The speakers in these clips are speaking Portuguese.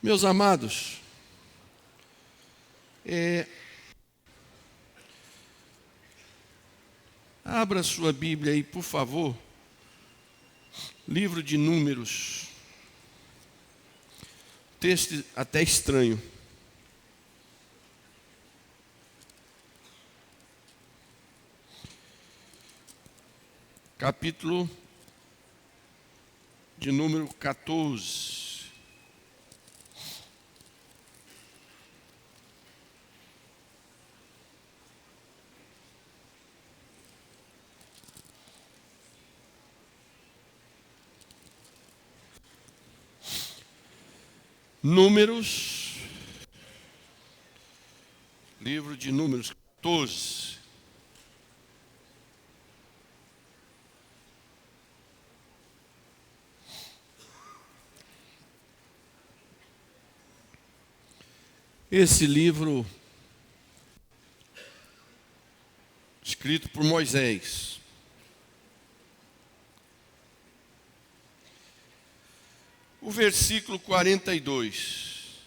Meus amados, abra sua Bíblia aí, por favor. Livro de Números. Texto até estranho. Capítulo de número 14. Números, livro de Números 14. Esse livro, escrito por Moisés. O versículo 42.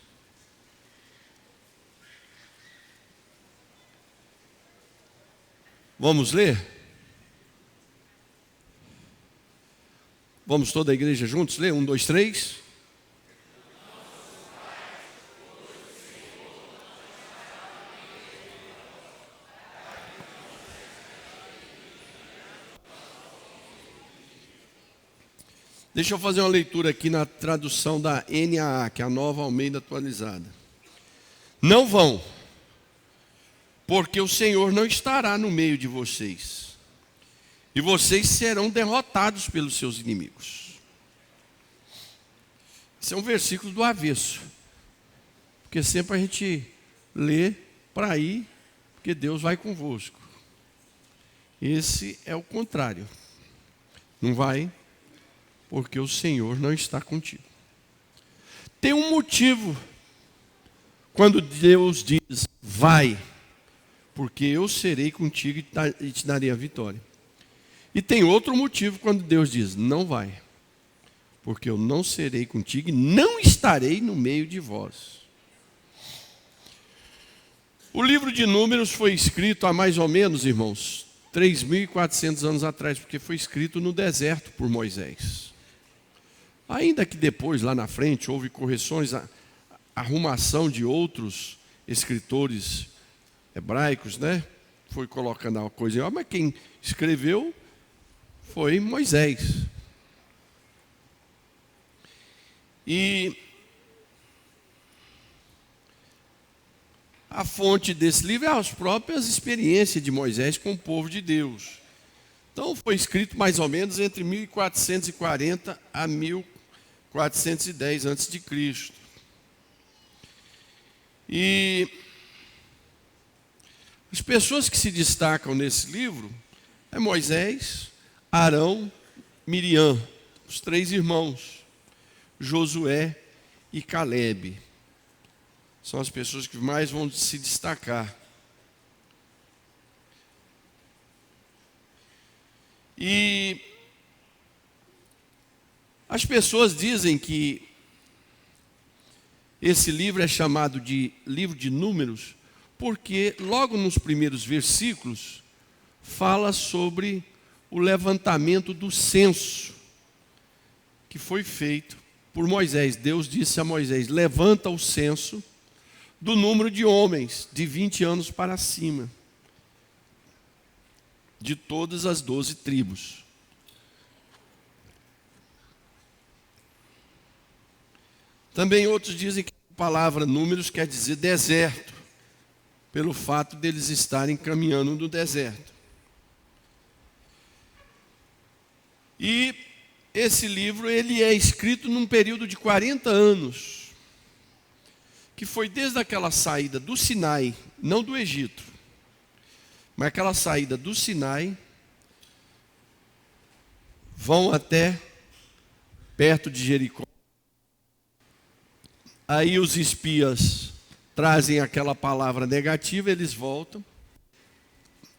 Vamos ler? Vamos toda a igreja juntos ler? 1, 2, 3. Deixa eu fazer uma leitura aqui na tradução da NAA, que é a Nova Almeida Atualizada. Não vão, porque o Senhor não estará no meio de vocês, e vocês serão derrotados pelos seus inimigos. Esse é um versículo do avesso, porque sempre a gente lê para ir, porque Deus vai convosco. Esse é o contrário. Não vai, porque o Senhor não está contigo. Tem um motivo quando Deus diz, vai, porque eu serei contigo e te darei a vitória. E tem outro motivo quando Deus diz, não vai, porque eu não serei contigo e não estarei no meio de vós. O livro de Números foi escrito há mais ou menos, irmãos, 3.400 anos atrás, porque foi escrito no deserto por Moisés. Ainda que depois, lá na frente, houve correções, arrumação de outros escritores hebraicos, né? Foi colocando uma coisa, mas quem escreveu foi Moisés. E a fonte desse livro é as próprias experiências de Moisés com o povo de Deus. Então foi escrito mais ou menos entre 1440 a 1410 a.C. E as pessoas que se destacam nesse livro é Moisés, Arão, Miriam, os 3 irmãos, Josué e Calebe. São as pessoas que mais vão se destacar. E as pessoas dizem que esse livro é chamado de livro de Números, porque logo nos primeiros versículos fala sobre o levantamento do censo que foi feito por Moisés. Deus disse a Moisés, levanta o censo do número de homens de 20 anos para cima, de todas as 12 tribos. Também outros dizem que a palavra números quer dizer deserto, pelo fato deles estarem caminhando no deserto. E esse livro ele é escrito num período de 40 anos, que foi desde aquela saída do Sinai, não do Egito, mas aquela saída do Sinai, vão até perto de Jericó. Aí os espias trazem aquela palavra negativa, eles voltam.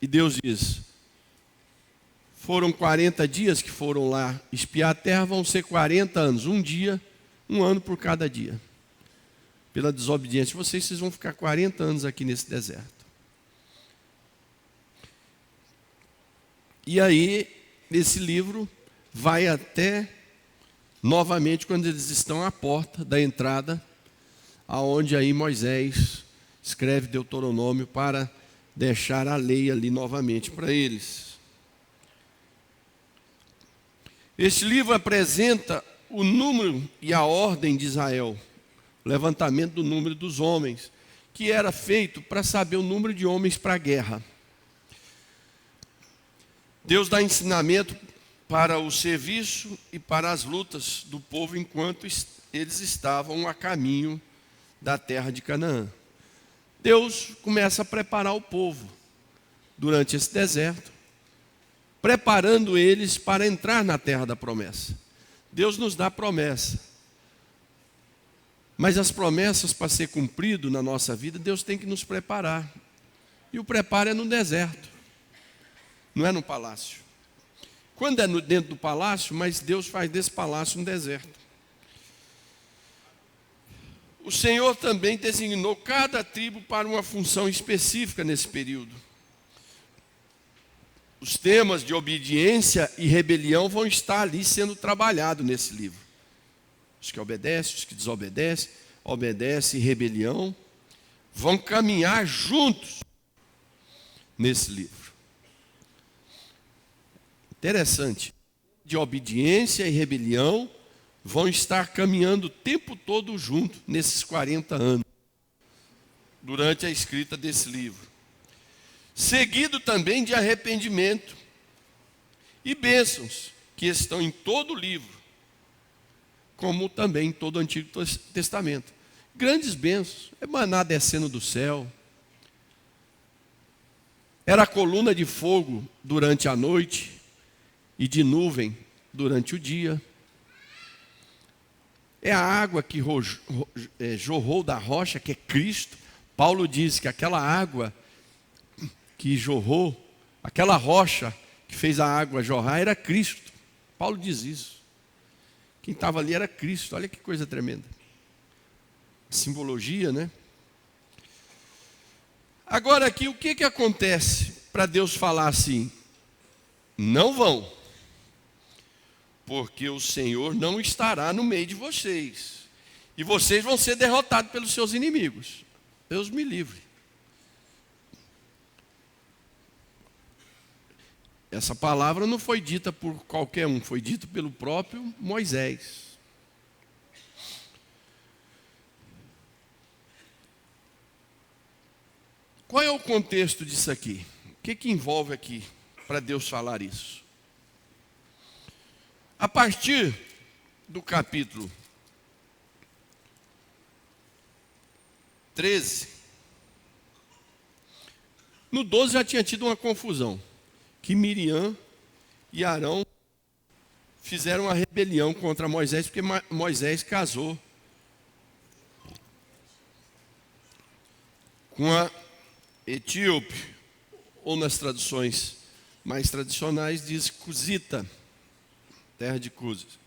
E Deus diz, foram 40 dias que foram lá espiar a terra, vão ser 40 anos, um dia, um ano por cada dia. pela desobediência de vocês vão ficar 40 anos aqui nesse deserto. E aí, esse livro vai até, novamente, quando eles estão à porta da entrada, aonde aí Moisés escreve Deuteronômio para deixar a lei ali novamente para eles. Este livro apresenta o número e a ordem de Israel, o levantamento do número dos homens, que era feito para saber o número de homens para a guerra. Deus dá ensinamento para o serviço e para as lutas do povo enquanto eles estavam a caminho da terra de Canaã. Deus começa a preparar o povo durante esse deserto, preparando eles para entrar na terra da promessa. Deus nos dá promessa. Mas as promessas, para ser cumprido na nossa vida, Deus tem que nos preparar. E o preparo é no deserto, não é no palácio. Quando é dentro do palácio, mas Deus faz desse palácio um deserto. O Senhor também designou cada tribo para uma função específica nesse período. Os temas de obediência e rebelião vão estar ali sendo trabalhados nesse livro. Os que obedecem, os que desobedecem, obedecem e rebelião, vão caminhar juntos nesse livro. Interessante. De obediência e rebelião vão estar caminhando o tempo todo junto nesses 40 anos, durante a escrita desse livro. Seguido também de arrependimento e bênçãos, que estão em todo o livro, como também em todo o Antigo Testamento. Grandes bênçãos, é maná descendo do céu, era a coluna de fogo durante a noite e de nuvem durante o dia. É a água que jorrou da rocha, que é Cristo. Paulo diz que aquela água que jorrou, aquela rocha que fez a água jorrar era Cristo. Paulo diz isso. Quem estava ali era Cristo. Olha que coisa tremenda. Simbologia, né? Agora aqui, o que acontece para Deus falar assim? Não vão, porque o Senhor não estará no meio de vocês, e vocês vão ser derrotados pelos seus inimigos. Deus me livre. Essa palavra não foi dita por qualquer um, foi dita pelo próprio Moisés. Qual é o contexto disso aqui? O que envolve aqui para Deus falar isso? A partir do capítulo 13, no 12 já tinha tido uma confusão, que Miriam e Arão fizeram uma rebelião contra Moisés, porque Moisés casou com a etíope, ou nas traduções mais tradicionais diz Cusita, terra de Cusas.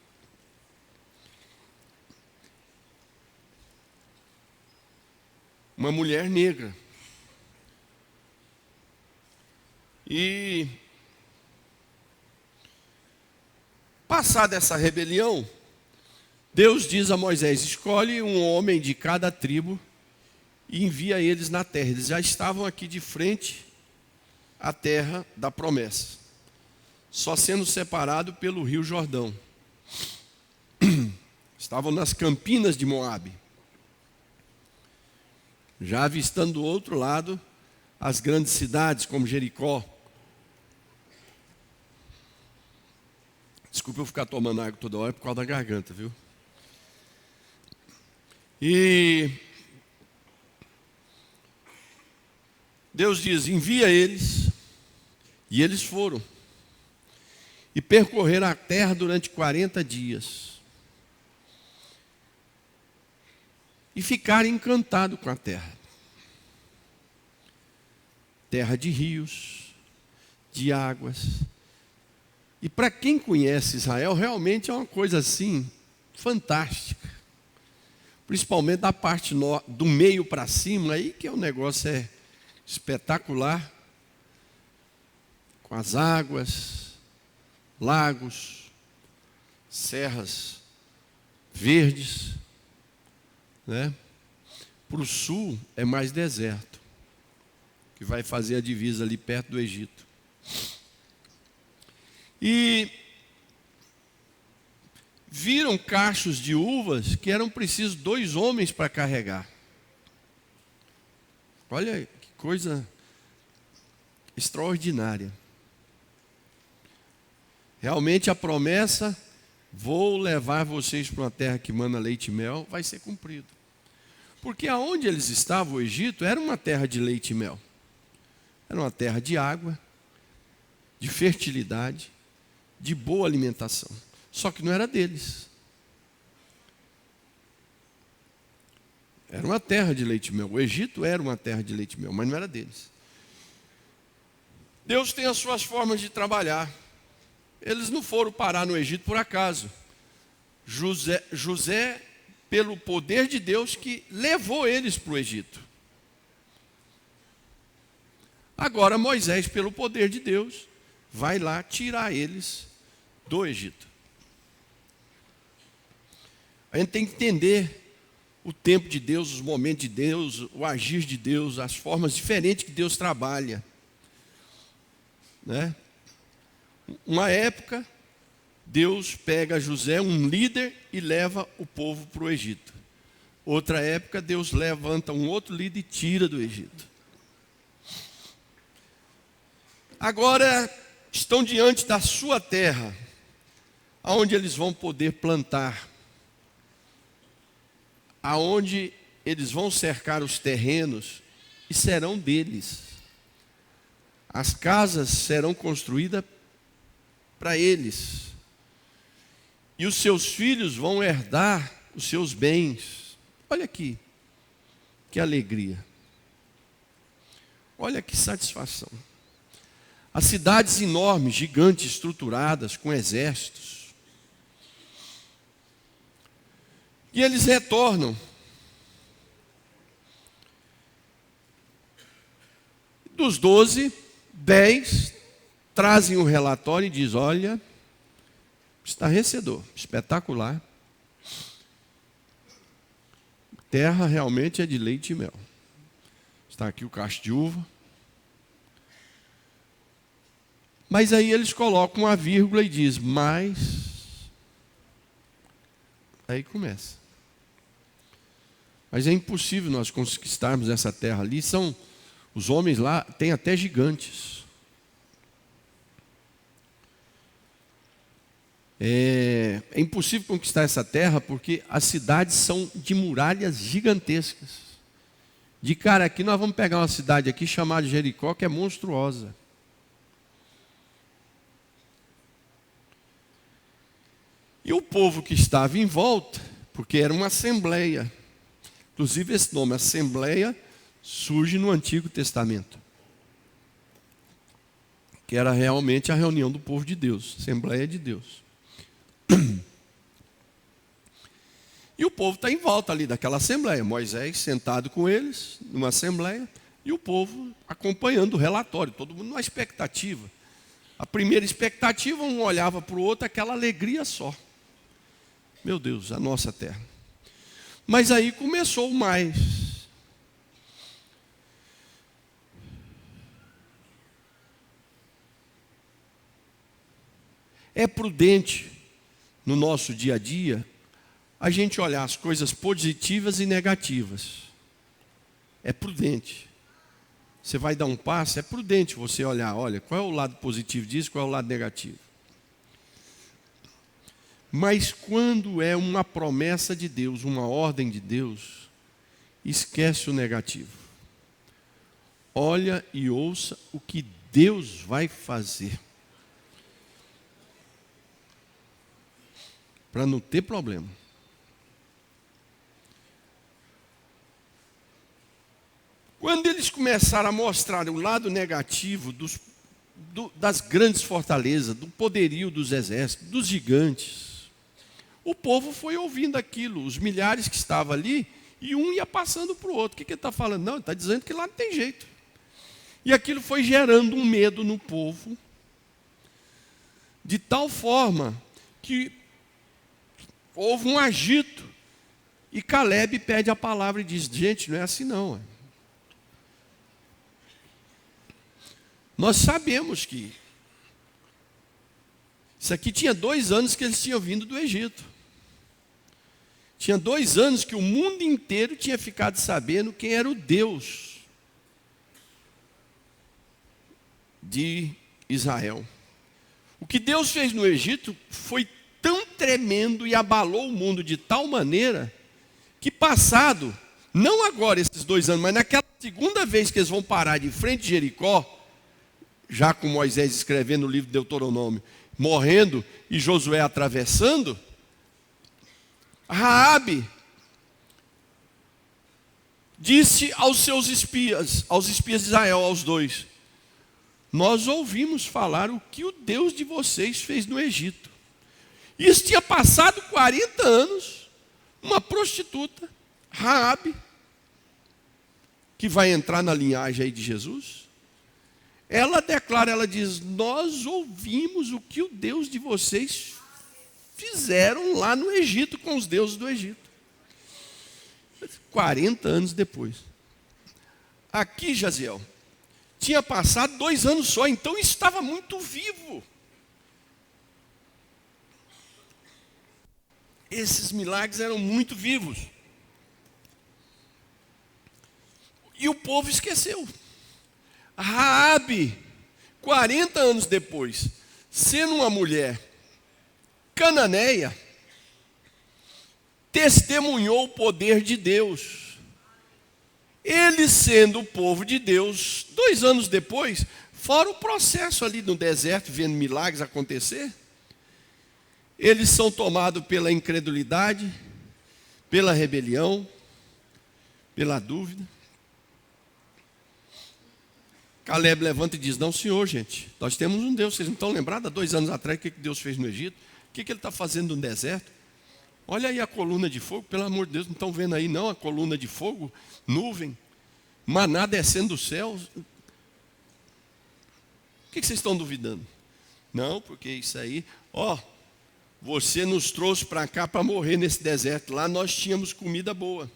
Uma mulher negra. E passada essa rebelião, Deus diz a Moisés: escolhe um homem de cada tribo e envia eles na terra. Eles já estavam aqui de frente à terra da promessa, só sendo separado pelo rio Jordão. Estavam nas campinas de Moabe, já avistando do outro lado as grandes cidades como Jericó. Desculpa eu ficar tomando água toda hora por causa da garganta, viu? E Deus diz: envia eles. E eles foram. E percorreram a terra durante 40 dias. E ficaram encantados com a terra. Terra de rios, de águas. E para quem conhece Israel, realmente é uma coisa assim, fantástica. principalmente da parte do meio para cima, aí que o negócio é espetacular, com as águas, lagos, serras verdes, né? Para o sul é mais deserto, que vai fazer a divisa ali perto do Egito. E viram cachos de uvas que eram precisos 2 homens para carregar. Olha que coisa extraordinária. Realmente a promessa, vou levar vocês para uma terra que mana leite e mel, vai ser cumprido. Porque aonde eles estavam, o Egito, era uma terra de leite e mel. Era uma terra de água, de fertilidade, de boa alimentação. Só que não era deles. Era uma terra de leite e mel. O Egito era uma terra de leite e mel, mas não era deles. Deus tem as suas formas de trabalhar. Eles não foram parar no Egito por acaso. José, pelo poder de Deus, que levou eles para o Egito. Agora Moisés, pelo poder de Deus, vai lá tirar eles do Egito. A gente tem que entender o tempo de Deus, os momentos de Deus, o agir de Deus, as formas diferentes que Deus trabalha, né? Uma época, Deus pega José, um líder, e leva o povo para o Egito. Outra época, Deus levanta um outro líder e tira do Egito. Agora, estão diante da sua terra, aonde eles vão poder plantar, aonde eles vão cercar os terrenos e serão deles. As casas serão construídas para eles. E os seus filhos vão herdar os seus bens. Olha aqui, que alegria. Olha que satisfação. As cidades enormes, gigantes, estruturadas, com exércitos. E eles retornam. Dos 12, 10 trazem um relatório e dizem: olha, estarrecedor, espetacular. Terra realmente é de leite e mel. Está aqui o cacho de uva. Mas aí eles colocam uma vírgula e dizem: mas... Aí começa. Mas é impossível nós conquistarmos essa terra ali. Os homens lá têm até gigantes. É impossível conquistar essa terra porque as cidades são de muralhas gigantescas. De cara aqui nós vamos pegar uma cidade aqui chamada Jericó, que é monstruosa. E o povo que estava em volta, porque era uma assembleia. Inclusive esse nome, assembleia, surge no Antigo Testamento. Que era realmente a reunião do povo de Deus, Assembleia de Deus. E o povo está em volta ali daquela assembleia. Moisés sentado com eles, numa assembleia, e o povo acompanhando o relatório, todo mundo numa expectativa. A primeira expectativa, um olhava para o outro, aquela alegria só. Meu Deus, a nossa terra. Mas aí começou o mais. É prudente, no nosso dia a dia, a gente olhar as coisas positivas e negativas. É prudente. Você vai dar um passo, é prudente você olhar, olha, qual é o lado positivo disso, qual é o lado negativo. Mas quando é uma promessa de Deus, uma ordem de Deus, esquece o negativo. Olha e ouça o que Deus vai fazer. Para não ter problema. Quando eles começaram a mostrar o lado negativo das grandes fortalezas, do poderio dos exércitos, dos gigantes, O povo foi ouvindo aquilo, os milhares que estavam ali, e um ia passando para o outro. O que ele está falando? Não, ele está dizendo que lá não tem jeito. E aquilo foi gerando um medo no povo, de tal forma que houve um agito. E Caleb pede a palavra e diz: gente, não é assim não. Nós sabemos que isso aqui tinha 2 anos que eles tinham vindo do Egito. Tinha 2 anos que o mundo inteiro tinha ficado sabendo quem era o Deus de Israel. O que Deus fez no Egito foi tão tremendo e abalou o mundo de tal maneira que passado, não agora esses 2 anos, mas naquela segunda vez que eles vão parar de frente de Jericó, já com Moisés escrevendo o livro de Deuteronômio, morrendo e Josué atravessando, Raabe disse aos seus espias, aos espias de Israel, aos 2, nós ouvimos falar o que o Deus de vocês fez no Egito. Isso tinha passado 40 anos, uma prostituta, Raabe, que vai entrar na linhagem aí de Jesus, ela declara, ela diz, nós ouvimos o que o Deus de vocês fizeram lá no Egito com os deuses do Egito. 40 anos depois. Aqui, Jaziel, tinha passado 2 anos só, então isso estava muito vivo. Esses milagres eram muito vivos. E o povo esqueceu. Raabe, 40 anos depois, sendo uma mulher cananeia, testemunhou o poder de Deus. Ele sendo o povo de Deus, 2 anos depois, fora o processo ali no deserto, vendo milagres acontecer, eles são tomados pela incredulidade, pela rebelião, pela dúvida. Caleb levanta e diz, não senhor, gente, nós temos um Deus, vocês não estão lembrados? Há 2 anos atrás, o que Deus fez no Egito? O que ele está fazendo no deserto? Olha aí a coluna de fogo, pelo amor de Deus, não estão vendo aí não a coluna de fogo, nuvem, maná descendo do céu. O que vocês estão duvidando? Não, porque isso aí, você nos trouxe para cá para morrer nesse deserto, lá nós tínhamos comida boa.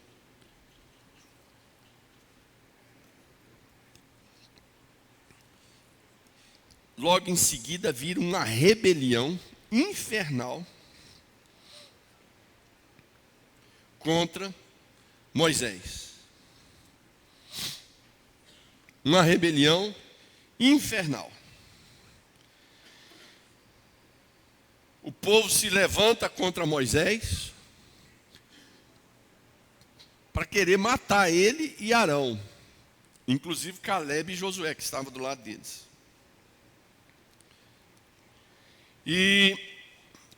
Logo em seguida vira uma rebelião infernal contra Moisés. Uma rebelião infernal. O povo se levanta contra Moisés para querer matar ele e Arão, inclusive Caleb e Josué, que estavam do lado deles. E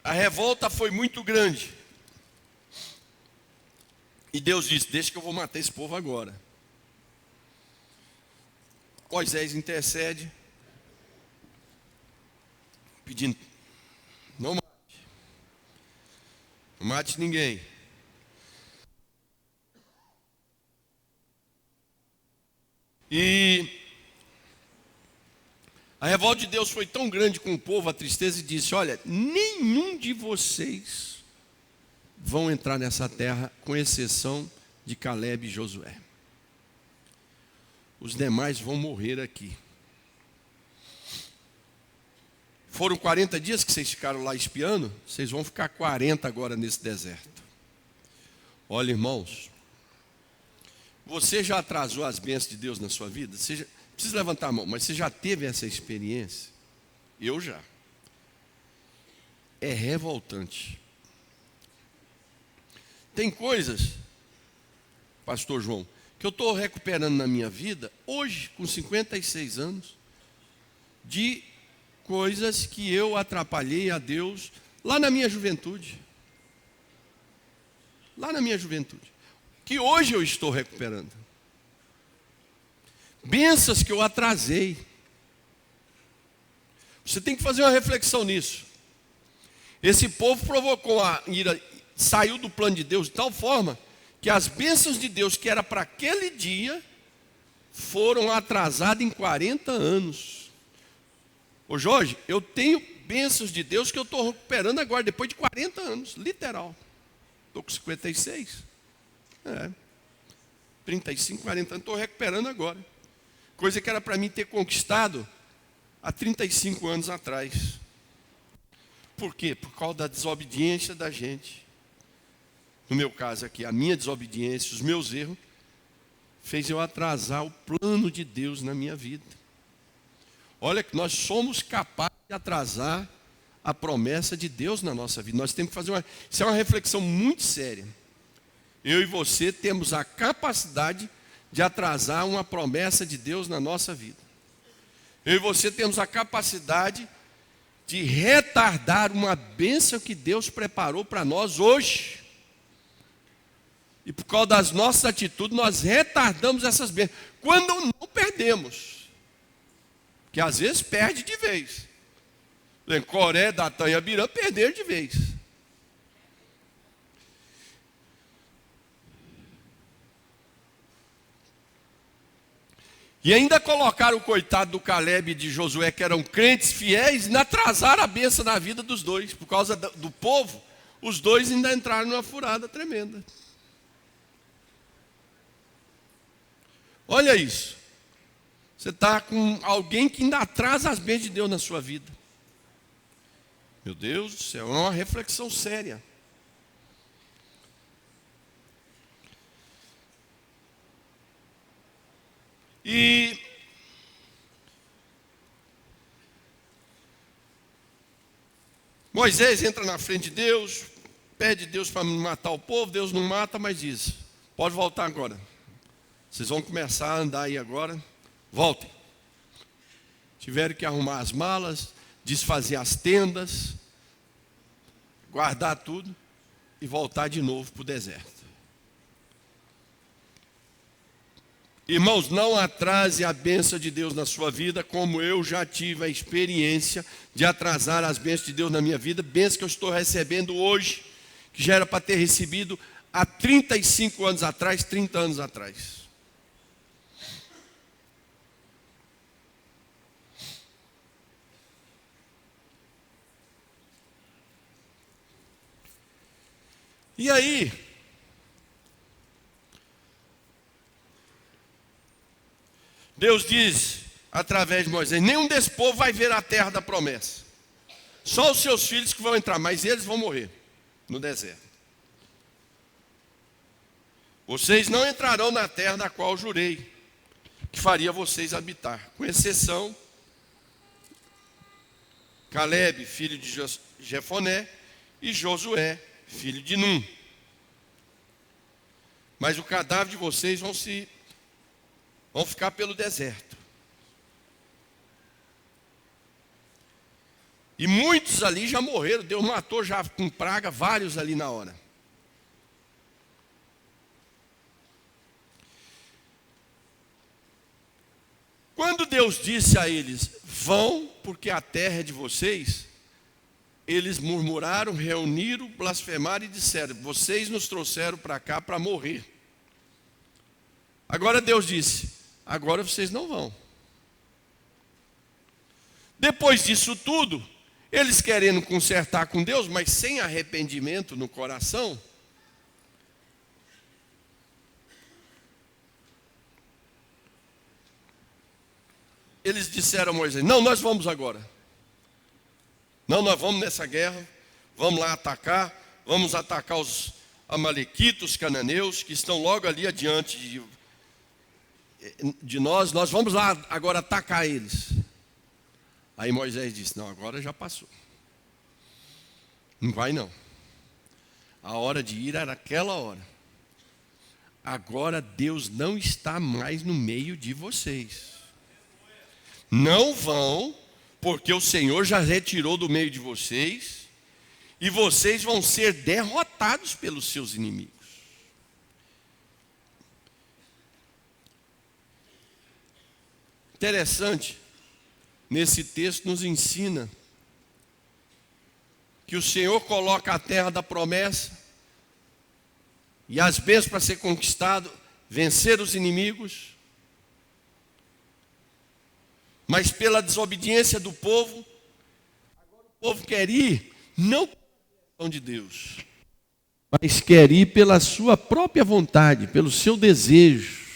a revolta foi muito grande. E Deus disse, deixa que eu vou matar esse povo agora. Moisés intercede, pedindo, não mate ninguém. E a revolta de Deus foi tão grande com o povo, a tristeza, e disse, olha, nenhum de vocês vão entrar nessa terra, com exceção de Caleb e Josué. Os demais vão morrer aqui. Foram 40 dias que vocês ficaram lá espiando, vocês vão ficar 40 agora nesse deserto. Olha, irmãos, você já atrasou as bênçãos de Deus na sua vida? Precisa levantar a mão, mas você já teve essa experiência? Eu já. É revoltante. Tem coisas, pastor João, que eu estou recuperando na minha vida, hoje, com 56 anos, de coisas que eu atrapalhei a Deus lá na minha juventude. Lá na minha juventude. Que hoje eu estou recuperando. Bênçãos que eu atrasei. Você tem que fazer uma reflexão nisso. Esse povo provocou a ira, saiu do plano de Deus de tal forma que as bênçãos de Deus, que era para aquele dia, foram atrasadas em 40 anos. Ô Jorge, eu tenho bênçãos de Deus que eu estou recuperando agora, depois de 40 anos, literal. Estou com 56. 35, 40 anos, estou recuperando agora. Coisa que era para mim ter conquistado há 35 anos atrás. Por quê? Por causa da desobediência da gente. No meu caso aqui, a minha desobediência, os meus erros, fez eu atrasar o plano de Deus na minha vida. Olha que nós somos capazes de atrasar a promessa de Deus na nossa vida. Nós temos que fazer isso é uma reflexão muito séria. Eu e você temos a capacidade de atrasar uma promessa de Deus na nossa vida. Eu e você temos a capacidade de retardar uma bênção que Deus preparou para nós hoje. E por causa das nossas atitudes, nós retardamos essas bênçãos. Quando não perdemos. Que às vezes perde de vez. Coré, Datã e Abirã perderam de vez. E ainda colocaram o coitado do Caleb e de Josué, que eram crentes fiéis, e atrasaram a bênção na vida dos dois. Por causa do povo, os dois ainda entraram numa furada tremenda. Olha isso. Você está com alguém que ainda atrasa as bênçãos de Deus na sua vida. Meu Deus do céu, é uma reflexão séria. E Moisés entra na frente de Deus, pede Deus para matar o povo, Deus não mata, mas diz, pode voltar agora. Vocês vão começar a andar aí agora, voltem. Tiveram que arrumar as malas, desfazer as tendas, guardar tudo e voltar de novo para o deserto. Irmãos, não atrase a bênção de Deus na sua vida, como eu já tive a experiência de atrasar as bênçãos de Deus na minha vida, bênçãos que eu estou recebendo hoje, que já era para ter recebido há 35 anos atrás, 30 anos atrás. E aí, Deus diz, através de Moisés, nenhum desse povo vai ver a terra da promessa. Só os seus filhos que vão entrar, mas eles vão morrer no deserto. Vocês não entrarão na terra da qual jurei, que faria vocês habitar, com exceção Caleb, filho de Jefoné, e Josué, filho de Num. Mas o cadáver de vocês vão ficar pelo deserto. E muitos ali já morreram, Deus matou já com praga vários ali na hora. Quando Deus disse a eles, vão porque a terra é de vocês, eles murmuraram, reuniram, blasfemaram e disseram, vocês nos trouxeram para cá para morrer. Agora Deus disse, agora vocês não vão. Depois disso tudo, eles querendo consertar com Deus, mas sem arrependimento no coração, eles disseram a Moisés, não, nós vamos agora. Não, nós vamos nessa guerra, vamos lá atacar, vamos atacar os amalequitas, os cananeus, que estão logo ali adiante de nós vamos lá agora atacar eles. Aí Moisés disse, não, agora já passou. Não vai não. A hora de ir era aquela hora. Agora Deus não está mais no meio de vocês. Não vão, porque o Senhor já retirou do meio de vocês, e vocês vão ser derrotados pelos seus inimigos. Interessante, nesse texto nos ensina que o Senhor coloca a terra da promessa e as bênçãos para ser conquistado, vencer os inimigos, mas pela desobediência do povo, agora o povo quer ir não pela direção de Deus, mas quer ir pela sua própria vontade, pelo seu desejo.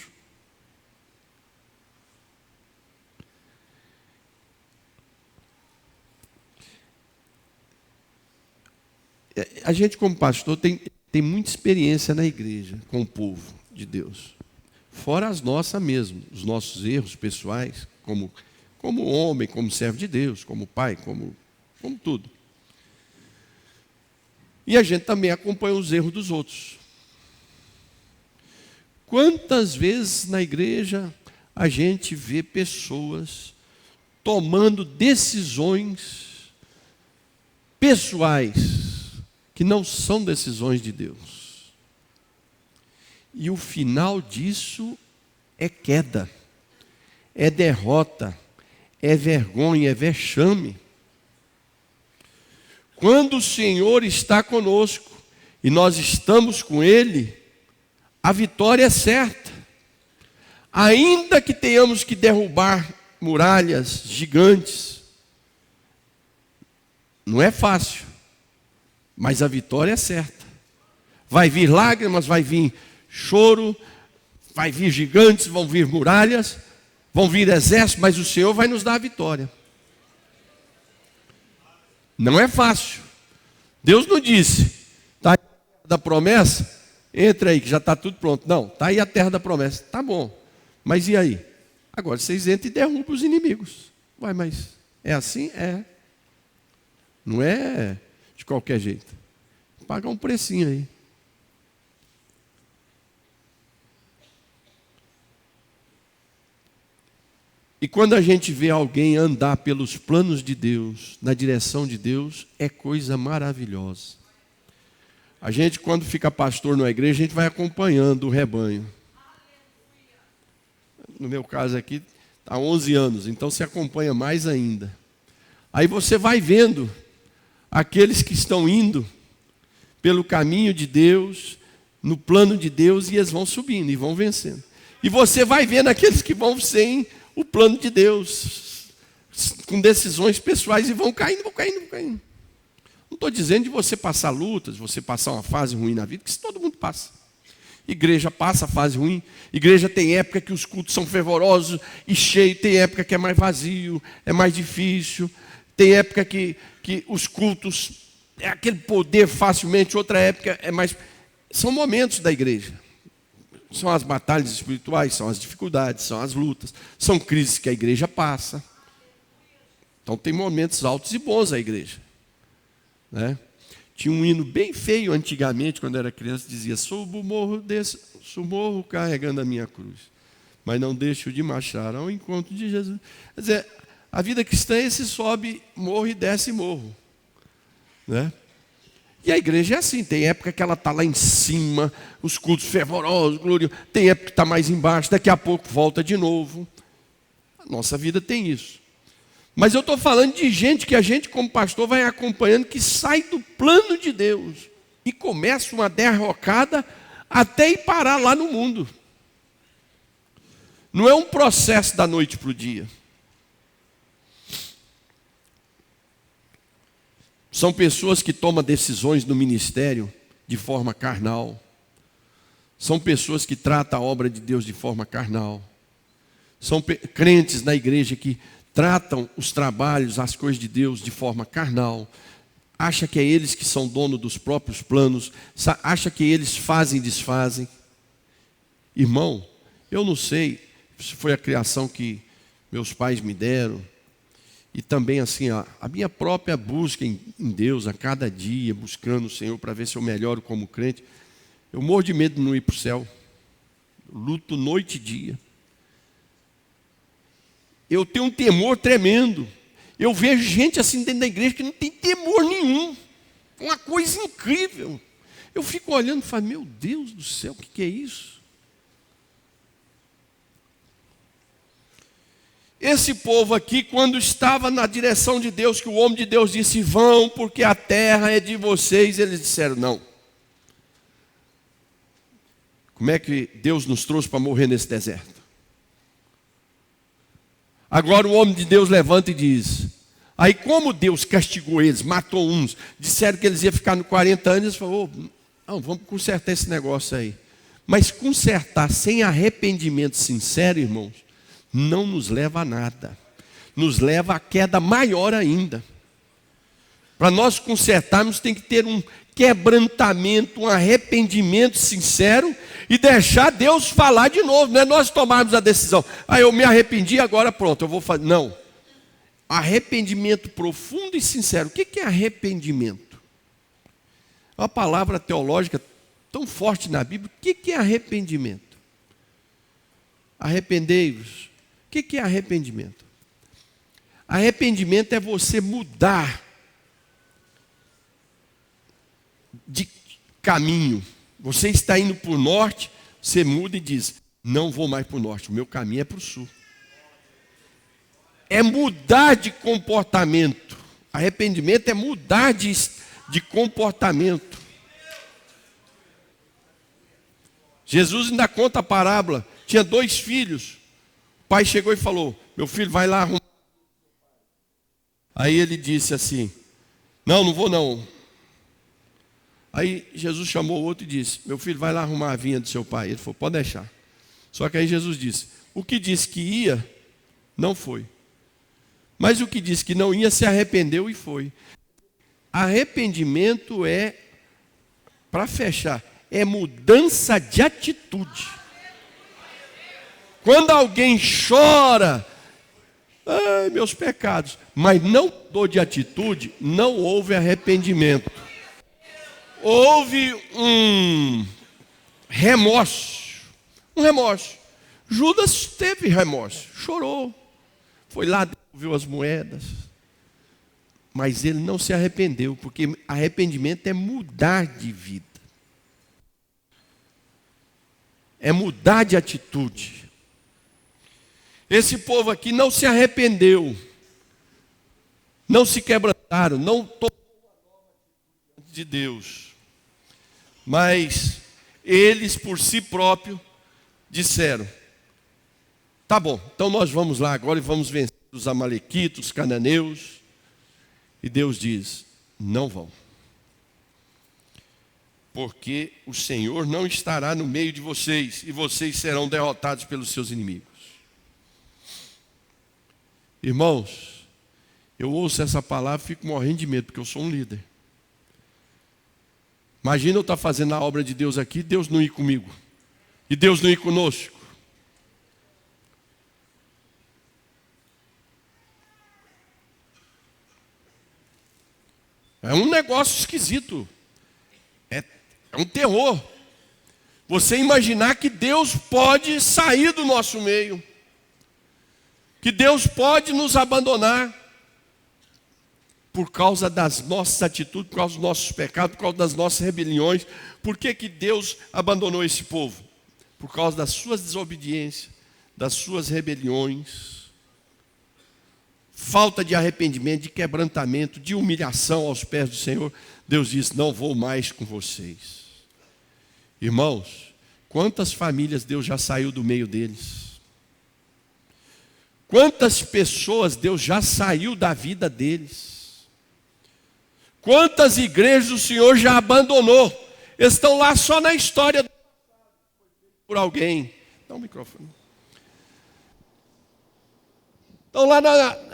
A gente, como pastor, tem muita experiência na igreja com o povo de Deus. Fora as nossas mesmo, os nossos erros pessoais, como homem, como servo de Deus, como pai, como tudo. E a gente também acompanha os erros dos outros. Quantas vezes na igreja a gente vê pessoas tomando decisões pessoais que não são decisões de Deus. E o final disso é queda, é derrota, é vergonha, é vexame. Quando o Senhor está conosco e nós estamos com Ele, a vitória é certa. Ainda que tenhamos que derrubar muralhas gigantes, não é fácil, mas a vitória é certa. Vai vir lágrimas, vai vir choro, vai vir gigantes, vão vir muralhas, vão vir exércitos, mas o Senhor vai nos dar a vitória. Não é fácil. Deus não disse, está aí a terra da promessa, entra aí que já está tudo pronto. Não, está aí a terra da promessa. Tá bom, mas e aí? Agora vocês entram e derrubam os inimigos. Uai, mas é assim? É. Não é de qualquer jeito. Paga um precinho aí. E quando a gente vê alguém andar pelos planos de Deus, na direção de Deus, é coisa maravilhosa. A gente, quando fica pastor na igreja, a gente vai acompanhando o rebanho. No meu caso aqui, está 11 anos, então se acompanha mais ainda. Aí você vai vendo aqueles que estão indo pelo caminho de Deus, no plano de Deus, e eles vão subindo e vão vencendo. E você vai vendo aqueles que vão sem o plano de Deus, com decisões pessoais, e vão caindo. Não estou dizendo de você passar lutas, de você passar uma fase ruim na vida, que isso todo mundo passa. Igreja passa fase ruim, igreja tem época que os cultos são fervorosos e cheios, tem época que é mais vazio, é mais difícil, tem época que os cultos é aquele poder facilmente, outra época é mais... São momentos da igreja. São as batalhas espirituais, são as dificuldades, são as lutas, são crises que a igreja passa. Então tem momentos altos e bons a igreja, né? Tinha um hino bem feio antigamente, quando eu era criança, dizia: subo o morro, desço o morro carregando a minha cruz, mas não deixo de marchar ao encontro de Jesus. Quer dizer, a vida cristã é esse sobe morro e desce morro, né? E a igreja é assim, tem época que ela está lá em cima, os cultos fervorosos, gloriosos, tem época que está mais embaixo, daqui a pouco volta de novo. A nossa vida tem isso. Mas eu estou falando de gente que a gente, como pastor, vai acompanhando, que sai do plano de Deus e começa uma derrocada até ir parar lá no mundo. Não é um processo da noite para o dia. São pessoas que tomam decisões no ministério de forma carnal. São pessoas que tratam a obra de Deus de forma carnal. São crentes na igreja que tratam os trabalhos, as coisas de Deus de forma carnal. Acha que é eles que são dono dos próprios planos. Acha que eles fazem e desfazem. Irmão, eu não sei se foi a criação que meus pais me deram. E também assim, a minha própria busca em Deus, a cada dia, buscando o Senhor para ver se eu melhoro como crente. Eu morro de medo de não ir para o céu. Eu luto noite e dia. Eu tenho um temor tremendo. Eu vejo gente assim dentro da igreja que não tem temor nenhum. Uma coisa incrível. Eu fico olhando e falo: meu Deus do céu, o que é isso? esse povo aqui, quando estava na direção de Deus, que o homem de Deus disse, vão, porque a terra é de vocês, eles disseram, não. Como é que Deus nos trouxe para morrer nesse deserto? Agora o homem de Deus levanta e diz, aí como Deus castigou eles, matou uns, disseram que eles iam ficar no 40 anos, eles falaram, não, vamos consertar esse negócio aí. Mas consertar sem arrependimento sincero, irmãos, não nos leva a nada. Nos leva a queda maior ainda. Para nós consertarmos tem que ter um quebrantamento, um arrependimento sincero e deixar Deus falar de novo, não é nós tomarmos a decisão. Eu me arrependi, agora pronto, eu vou fazer. Não. Arrependimento profundo e sincero. O que é arrependimento? É uma palavra teológica tão forte na Bíblia. O que é arrependimento? Arrependei-vos. O que é arrependimento? Arrependimento é você mudar de caminho. Você está indo para o norte, você muda e diz, não vou mais para o norte, o meu caminho é para o sul. É mudar de comportamento. Arrependimento é mudar de comportamento. Jesus ainda conta a parábola. Tinha 2 filhos. O pai chegou e falou, meu filho, vai lá arrumar. Aí ele disse assim, não vou não. Aí Jesus chamou o outro e disse, meu filho, vai lá arrumar a vinha do seu pai. Ele falou, pode deixar. Só que aí Jesus disse, o que disse que ia, não foi. Mas o que disse que não ia, se arrependeu e foi. Arrependimento é, para fechar, é mudança de atitude. Quando alguém chora, ai, meus pecados, mas não mudou de atitude, não houve arrependimento. Houve um remorso. Judas teve remorso, chorou. Foi lá, devolveu as moedas. Mas ele não se arrependeu, porque arrependimento é mudar de vida. É mudar de atitude. Esse povo aqui não se arrependeu. Não se quebrantaram, não tomaram a norma de Deus. Mas eles por si próprios disseram, tá bom, então nós vamos lá agora e vamos vencer os amalequitas, os cananeus. E Deus diz, não vão. Porque o Senhor não estará no meio de vocês, e vocês serão derrotados pelos seus inimigos. Irmãos, eu ouço essa palavra e fico morrendo de medo, porque eu sou um líder. Imagina eu estar fazendo a obra de Deus aqui, Deus não ir comigo. E Deus não ir conosco. É um negócio esquisito. É um terror. Você imaginar que Deus pode sair do nosso meio. Que Deus pode nos abandonar. Por causa das nossas atitudes, por causa dos nossos pecados, por causa das nossas rebeliões. Por que Deus abandonou esse povo? Por causa das suas desobediências, das suas rebeliões. Falta de arrependimento, de quebrantamento, de humilhação aos pés do Senhor. Deus disse, não vou mais com vocês. Irmãos, quantas famílias Deus já saiu do meio deles? Quantas pessoas Deus já saiu da vida deles? Quantas igrejas o Senhor já abandonou? Estão lá só na história por alguém. Dá um microfone. Estão lá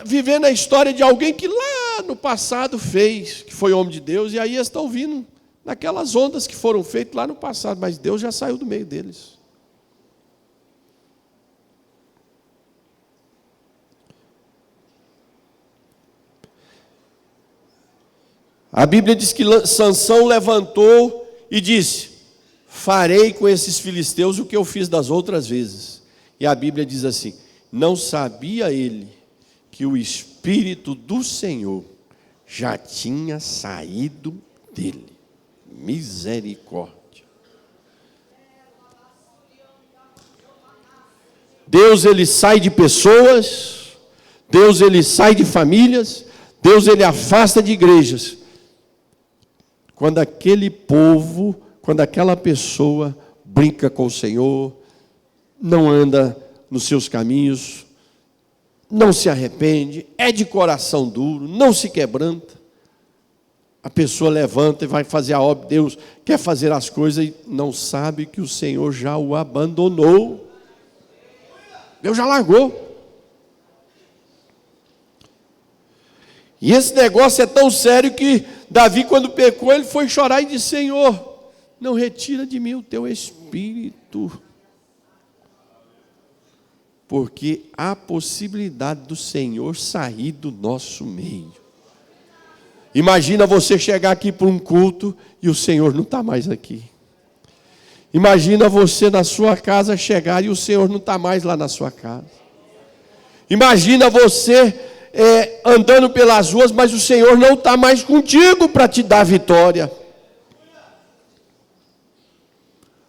vivendo a história de alguém que lá no passado fez, que foi homem de Deus, e aí eles estão vindo naquelas ondas que foram feitas lá no passado, mas Deus já saiu do meio deles. A Bíblia diz que Sansão levantou e disse, farei com esses filisteus o que eu fiz das outras vezes. E a Bíblia diz assim, não sabia ele que o Espírito do Senhor já tinha saído dele. Misericórdia. Deus, ele sai de pessoas, Deus, ele sai de famílias, Deus, ele afasta de igrejas. Quando aquele povo, quando aquela pessoa brinca com o Senhor, não anda nos seus caminhos, não se arrepende, é de coração duro, não se quebranta, a pessoa levanta e vai fazer a obra de Deus, quer fazer as coisas e não sabe que o Senhor já o abandonou. Deus já largou. E esse negócio é tão sério que Davi, quando pecou, ele foi chorar e disse: Senhor, não retira de mim o teu espírito. Porque há possibilidade do Senhor sair do nosso meio. Imagina você chegar aqui para um culto e o Senhor não está mais aqui. Imagina você na sua casa chegar e o Senhor não está mais lá na sua casa. Imagina você andando pelas ruas, mas o Senhor não está mais contigo para te dar vitória.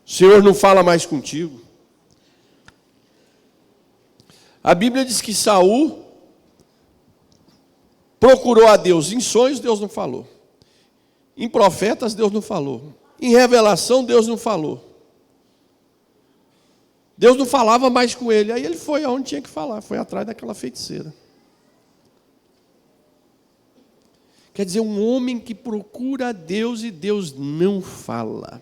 O Senhor não fala mais contigo. A Bíblia diz que Saul procurou a Deus. Em sonhos, Deus não falou. Em profetas, Deus não falou. Em revelação, Deus não falou. Deus não falava mais com ele. Aí ele foi aonde tinha que falar. Foi atrás daquela feiticeira. Quer dizer, um homem que procura a Deus e Deus não fala.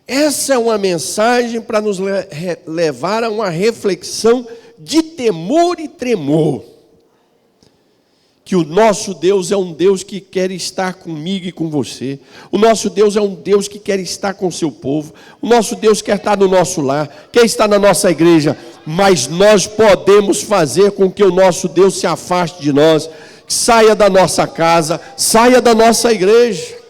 Essa é uma mensagem para nos levar a uma reflexão de temor e tremor. Que o nosso Deus é um Deus que quer estar comigo e com você. O nosso Deus é um Deus que quer estar com o seu povo. O nosso Deus quer estar no nosso lar, quer estar na nossa igreja. Mas nós podemos fazer com que o nosso Deus se afaste de nós, saia da nossa casa, saia da nossa igreja.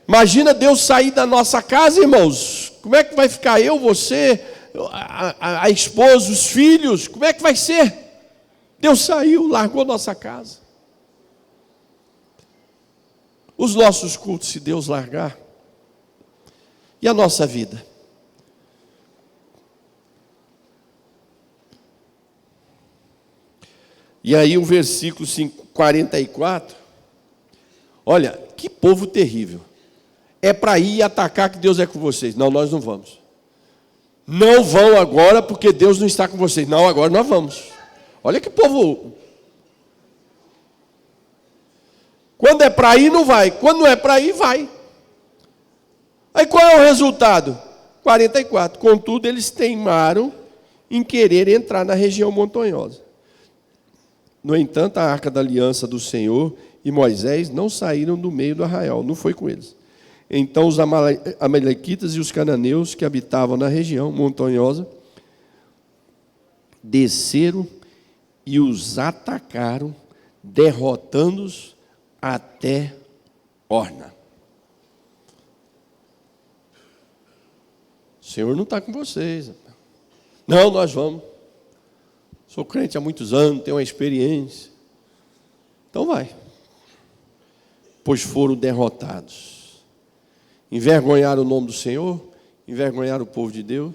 Imagina Deus sair da nossa casa, irmãos. Como é que vai ficar eu, você, a esposa, os filhos? Como é que vai ser? Deus saiu, largou nossa casa. Os nossos cultos, se Deus largar. E a nossa vida? E aí o versículo 44. Olha, que povo terrível. É para ir atacar que Deus é com vocês. Não, nós não vamos. Não vão agora porque Deus não está com vocês. Não, agora nós vamos. Olha que povo. Quando é para ir, não vai. Quando não é para ir, vai. Aí qual é o resultado? 44. Contudo, eles teimaram em querer entrar na região montanhosa. No entanto, a arca da aliança do Senhor e Moisés não saíram do meio do arraial. Não foi com eles. Então os amalequitas e os cananeus que habitavam na região montanhosa desceram e os atacaram, derrotando-os até Orna. O Senhor não está com vocês. Não, nós vamos. Sou crente há muitos anos, tenho uma experiência. Então vai. Pois foram derrotados. Envergonharam o nome do Senhor, envergonharam o povo de Deus,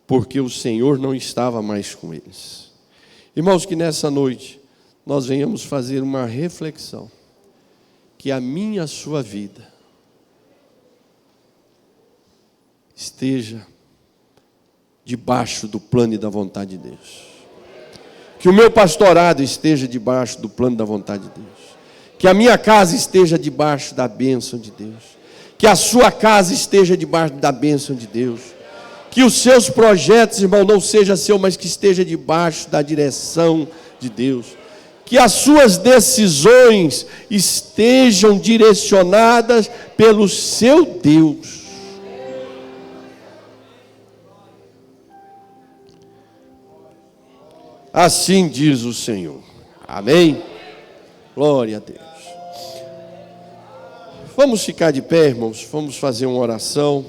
porque o Senhor não estava mais com eles. Irmãos, que nessa noite nós venhamos fazer uma reflexão, que a minha e a sua vida esteja debaixo do plano e da vontade de Deus. Que o meu pastorado esteja debaixo do plano e da vontade de Deus. Que a minha casa esteja debaixo da bênção de Deus. Que a sua casa esteja debaixo da bênção de Deus. Que os seus projetos, irmão, não seja seu, mas que esteja debaixo da direção de Deus. Que as suas decisões estejam direcionadas pelo seu Deus. Assim diz o Senhor. Amém? Glória a Deus. Vamos ficar de pé, irmãos. Vamos fazer uma oração.